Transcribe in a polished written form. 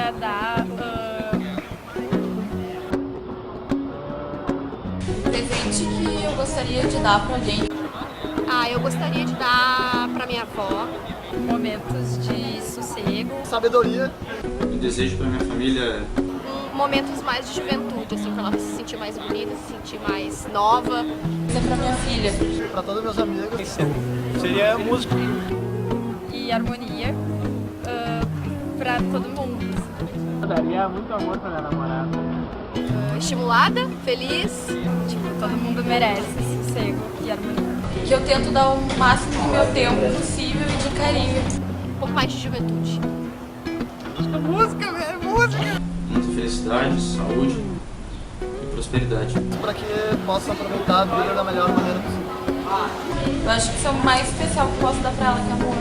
queria dar... Presente que eu gostaria de dar pra alguém. Eu gostaria de dar pra minha avó. Momentos de sossego. Sabedoria. Um desejo para minha família. Momentos mais de juventude, assim, pra ela se sentir mais bonita, se sentir mais nova. Isso é pra minha filha. Para todos meus amigos. Seria música. E harmonia pra todo mundo. Eu daria muito amor pra minha namorada. Estimulada, feliz. Tipo, todo mundo merece sossego e harmonia. Que eu tento dar o máximo do meu tempo possível e de carinho. Um pouco mais de juventude. Música, velho, música! Muita felicidade, saúde e prosperidade. Para que possa aproveitar a vida da melhor maneira possível. Eu acho que isso é o mais especial que eu posso dar pra ela, que é amor.